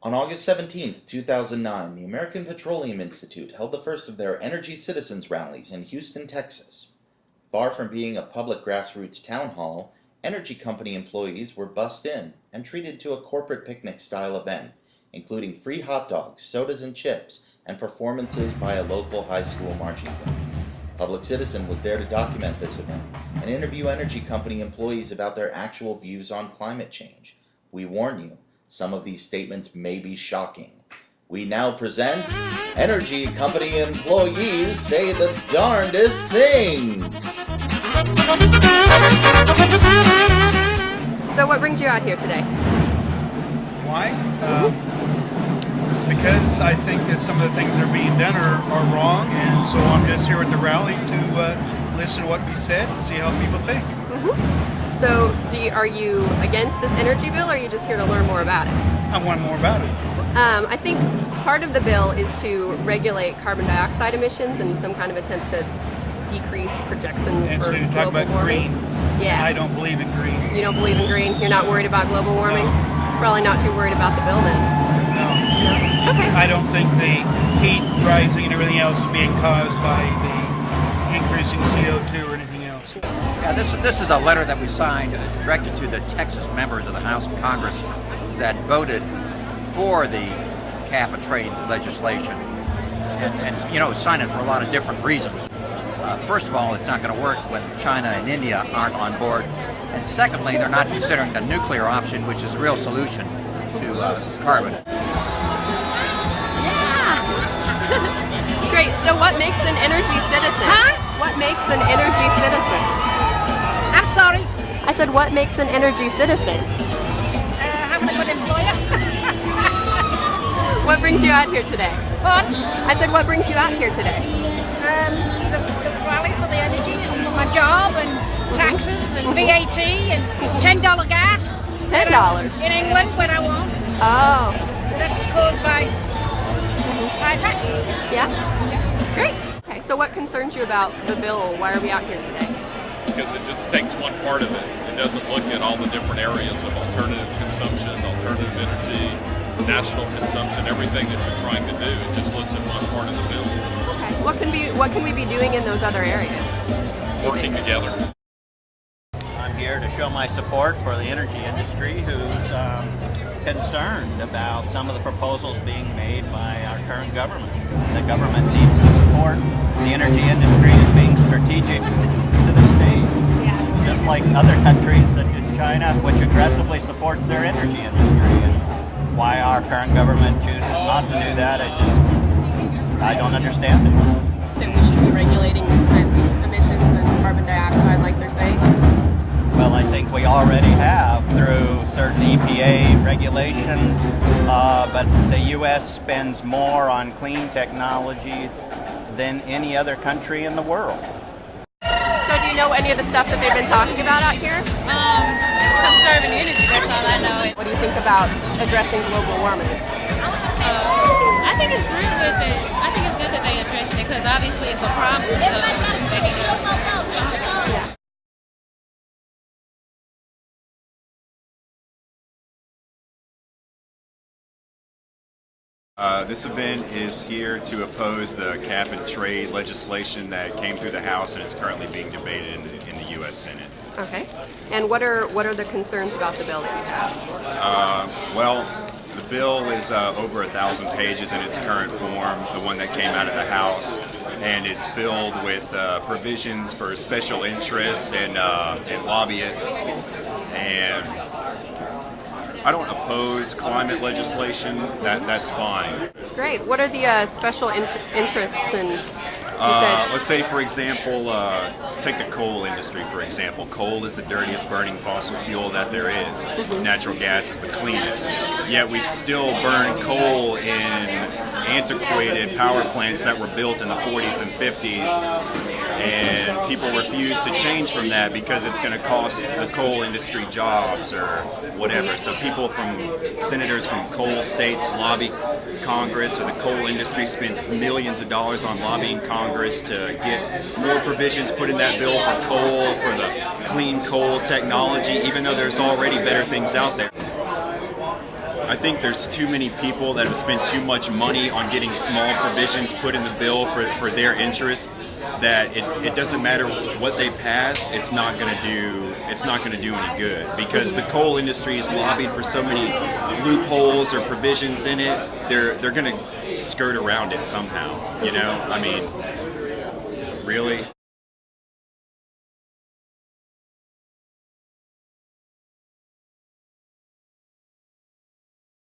On August 17, 2009, the American Petroleum Institute held the first of their Energy Citizens rallies in Houston, Texas. Far from being a public grassroots town hall, energy company employees were bussed in and treated to a corporate picnic-style event, including free hot dogs, sodas and chips, and performances by a local high school marching band. Public Citizen was there to document this event and interview energy company employees about their actual views on climate change. We warn you, some of these statements may be shocking. We now present Energy Company Employees Say the Darndest Things! So what brings you out here today? Why? Because I think that some of the things that are being done are wrong, and so I'm just here at the rally to listen to what we said and see how people think. So are you against this energy bill, or are you just here to learn more about it? I want more about it. I think part of the bill is to regulate carbon dioxide emissions in some kind of attempt to decrease projections And for so you talk global about warming. green. Yeah. I don't believe in green. You don't believe in green? You're not worried about global warming? No. Probably not too worried about the bill then. No. Okay. I don't think the heat rising and everything else is being caused by the increasing CO2 or anything else. Yeah, this is a letter that we signed directed to the Texas members of the House of Congress that voted for the cap and trade legislation. And you know, signed it for a lot of different reasons. First of all, it's not going to work when China and India aren't on board. And secondly, they're not considering the nuclear option, which is the real solution to carbon. Yeah! Great. So what makes an energy citizen? Huh? What makes an energy citizen? I'm sorry, I said, what makes an energy citizen? having a good employer. What brings you out here today? What? I said, what brings you out here today? The rally for the energy and my job and taxes and VAT and $10 gas. $10? In England when I want. Oh, That's caused by taxes. yeah? Great. Okay, so what concerns you about the bill? Why are we out here today? Because it just takes one part of it. It doesn't look at all the different areas of alternative consumption, alternative energy, national consumption, everything that you're trying to do. It just looks at one part of the bill. Okay. What can we be doing in those other areas? Working together. I'm here to show my support for the energy industry who's concerned about some of the proposals being made by our current government. The government needs to support the energy industry as being strategic to the state, just like other countries such as China, which aggressively supports their energy industry. And why our current government chooses not to do that, I don't understand it. That we should be regulating these kinds of emissions and carbon dioxide like they're saying? Well, I think we already have through certain EPA regulations, but the U.S. spends more on clean technologies than any other country in the world. So do you know any of the stuff that they've been talking about out here? Conserving energy, that's all I know. What do you think about addressing global warming? I think it's real good that they address it, because obviously it's a problem, so they need to solve it. This event is here to oppose the cap and trade legislation that came through the House and is currently being debated in the U.S. Senate. Okay. And what are the concerns about the bill that you have? Well, the bill is over 1,000 pages in its current form, the one that came out of the House, and is filled with provisions for special interests and lobbyists. And I don't oppose climate legislation. That's fine. Great. What are the special interests in? Let's say, for example, take the coal industry, for example. Coal is the dirtiest burning fossil fuel that there is. Natural gas is the cleanest. Yet we still burn coal in antiquated power plants that were built in the 40s and 50s. And people refuse to change from that because it's going to cost the coal industry jobs or whatever. So senators from coal states lobby Congress, or the coal industry spends millions of dollars on lobbying Congress to get more provisions put in that bill for coal, for the clean coal technology, even though there's already better things out there. I think there's too many people that have spent too much money on getting small provisions put in the bill for their interests, that it doesn't matter what they pass, it's not going to do any good, because the coal industry is lobbied for so many loopholes or provisions in it. They're going to skirt around it somehow, you know? I mean, really?